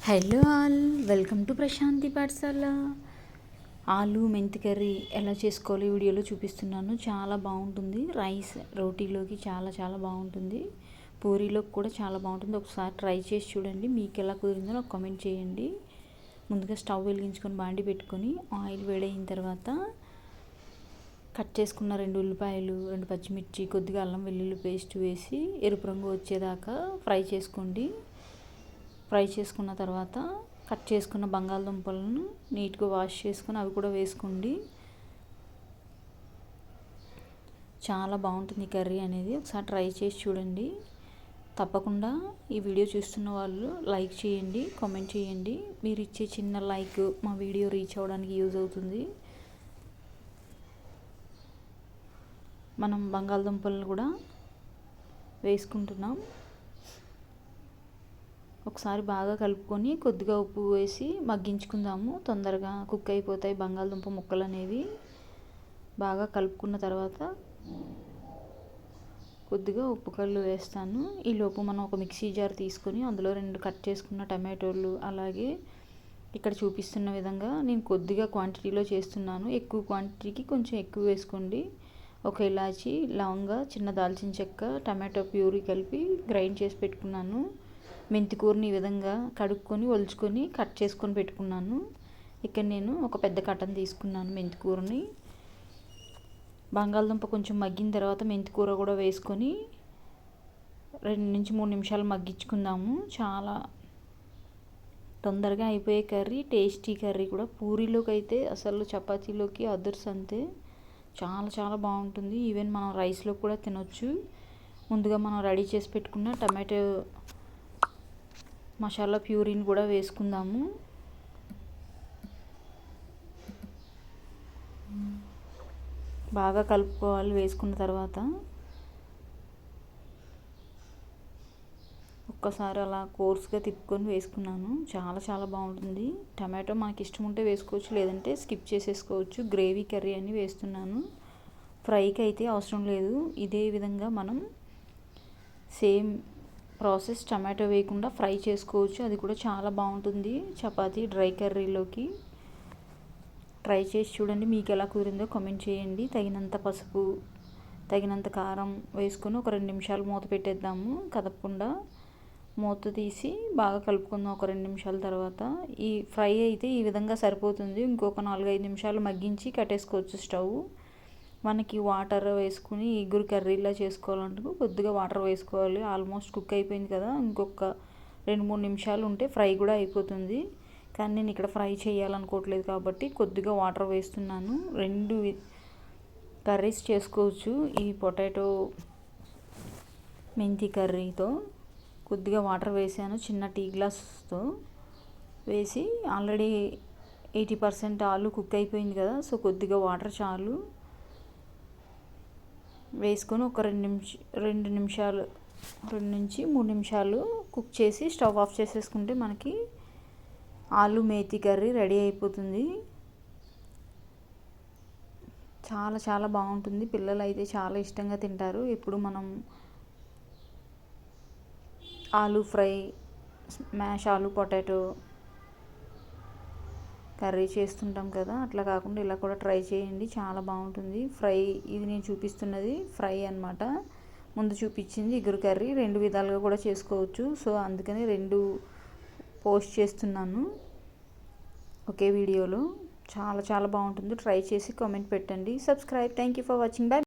Hello all, welcome to Prashanti Pathashala. ఆలు మెంతి curry ఎలా చేసుకోవాలో వీడియోలో చూపిస్తున్నాను. చాలా బాగుంటుంది. రైస్ రోటీలోకి చాలా చాలా బాగుంటుంది. పూరీలోకి కూడా చాలా బాగుంటుంది. ఒకసారి ట్రై చేసి చూడండి. మీకు ఎలా కుదిరిందో నాకు కామెంట్ చేయండి. ముందుగా స్టవ్ వెలిగించుకొని బాండి పెట్టుకొని ఆయిల్ వేడైన తర్వాత కట్ చేసుకున్న 2 ఉల్లిపాయలు, 2 పచ్చిమిర్చి, కొద్దిగా అల్లం వెల్లుల్లి పేస్ట్ వేసి ఎరుపు రంగు వచ్చేదాకా ఫ్రై చేసుకోండి. ఫ్రై చేసుకున్న తర్వాత కట్ చేసుకున్న బంగాళదుంపలను నీట్గా వాష్ చేసుకొని అవి కూడా వేసుకోండి. చాలా బాగుంటుంది కర్రీ అనేది. ఒకసారి ట్రై చేసి చూడండి. తప్పకుండా ఈ వీడియో చూస్తున్న వాళ్ళు లైక్ చేయండి, కామెంట్ చేయండి. మీరు ఇచ్చే చిన్న లైక్ మా వీడియో రీచ్ అవ్వడానికి యూజ్ అవుతుంది. మనం బంగాళదుంపలను కూడా వేసుకుంటున్నాం. ఒకసారి బాగా కలుపుకొని కొద్దిగా ఉప్పు వేసి మగ్గించుకుందాము. తొందరగా కుక్ అయిపోతాయి బంగాళదుంప ముక్కలు అనేవి. బాగా కలుపుకున్న తర్వాత కొద్దిగా ఉప్పు కళ్ళు వేస్తాను. ఈలోపు మనం ఒక మిక్సీ జార్ తీసుకొని అందులో 2 కట్ చేసుకున్న టమాటోలు, అలాగే ఇక్కడ చూపిస్తున్న విధంగా నేను కొద్దిగా క్వాంటిటీలో చేస్తున్నాను. ఎక్కువ క్వాంటిటీకి కొంచెం ఎక్కువ వేసుకోండి. ఒక ఇలాచి, లవంగా, చిన్న దాల్చిన చెక్క, టమాటో ప్యూరీ కలిపి గ్రైండ్ చేసి పెట్టుకున్నాను. మెంతికూరని ఈ విధంగా కడుక్కొని ఒలుచుకొని కట్ చేసుకొని పెట్టుకున్నాను. ఇక్కడ నేను ఒక పెద్ద కట్టను తీసుకున్నాను మెంతికూరని. బంగాళదుంప కొంచెం మగ్గిన తర్వాత మెంతికూర కూడా వేసుకొని 2 నుంచి 3 నిమిషాలు మగ్గించుకుందాము. చాలా తొందరగా అయిపోయే కర్రీ, టేస్టీ కర్రీ కూడా. పూరీలోకి అయితే అసలు, చపాతీలోకి అదర్స్ అంతే. చాలా చాలా బాగుంటుంది. ఈవెన్ మనం రైస్లో కూడా తినొచ్చు. ముందుగా మనం రెడీ చేసి పెట్టుకున్న టమాటో మసాలా ప్యూరీని కూడా వేసుకుందాము. బాగా కలుపుకోవాలి. వేసుకున్న తర్వాత ఒక్కసారి అలా కోర్స్గా తిప్పుకొని వేసుకున్నాను. చాలా చాలా బాగుంటుంది. టమాటో మనకి ఇష్టం ఉంటే వేసుకోవచ్చు, లేదంటే స్కిప్ చేసేసుకోవచ్చు. గ్రేవీ కర్రీ అని వేస్తున్నాను. ఫ్రైకి అయితే అవసరం లేదు. ఇదే విధంగా మనం సేమ్ ప్రాసెస్ టమాటో వేయకుండా ఫ్రై చేసుకోవచ్చు. అది కూడా చాలా బాగుంటుంది చపాతీ, డ్రై కర్రీలోకి. ట్రై చేసి చూడండి. మీకు ఎలా కుదిరిందో కామెంట్ చేయండి. తగినంత పసుపు, తగినంత కారం వేసుకొని ఒక 2 నిమిషాలు మూత పెట్టేద్దాము. కదపకుండా మూత తీసి బాగా కలుపుకుందాం ఒక 2 నిమిషాల తర్వాత. ఈ ఫ్రై అయితే ఈ విధంగా సరిపోతుంది. ఇంకొక 4-5 నిమిషాలు మగ్గించి కట్టేసుకోవచ్చు స్టవ్. మనకి వాటర్ వేసుకుని ఇగురు కర్రీలా చేసుకోవాలంటే కొద్దిగా వాటర్ వేసుకోవాలి. ఆల్మోస్ట్ కుక్ అయిపోయింది కదా, ఇంకొక 2-3 నిమిషాలు ఉంటే ఫ్రై కూడా అయిపోతుంది. కానీ నేను ఇక్కడ ఫ్రై చేయాలనుకోవట్లేదు కాబట్టి కొద్దిగా వాటర్ వేస్తున్నాను. 2 కర్రీస్ చేసుకోవచ్చు ఈ పొటాటో మెంతి కర్రీతో. కొద్దిగా వాటర్ వేసాను, చిన్న టీ గ్లాస్తో వేసి. ఆల్రెడీ 80% ఆలు కుక్ అయిపోయింది కదా, సో కొద్దిగా వాటర్ చాలు. వేసుకొని ఒక 2 నిమిషాలు 2 నుంచి 3 నిమిషాలు కుక్ చేసి స్టవ్ ఆఫ్ చేసేసుకుంటే మనకి ఆలు మేతి కర్రీ రెడీ అయిపోతుంది. చాలా చాలా బాగుంటుంది. పిల్లలు అయితే చాలా ఇష్టంగా తింటారు. ఇప్పుడు మనం ఆలు ఫ్రై, మ్యాష్ ఆలు పొటాటో కర్రీ చేస్తుంటాం కదా, అట్లా కాకుండా ఇలా కూడా ట్రై చేయండి. చాలా బాగుంటుంది. ఫ్రై, ఇది నేను చూపిస్తున్నది ఫ్రై అన్నమాట. ముందు చూపించింది ఇగురు కర్రీ. 2 విధాలుగా కూడా చేసుకోవచ్చు. సో అందుకని 2 పోస్ట్ చేస్తున్నాను ఒకే వీడియోలో. చాలా చాలా బాగుంటుంది. ట్రై చేసి కామెంట్ పెట్టండి. Subscribe. Thank you for watching. By.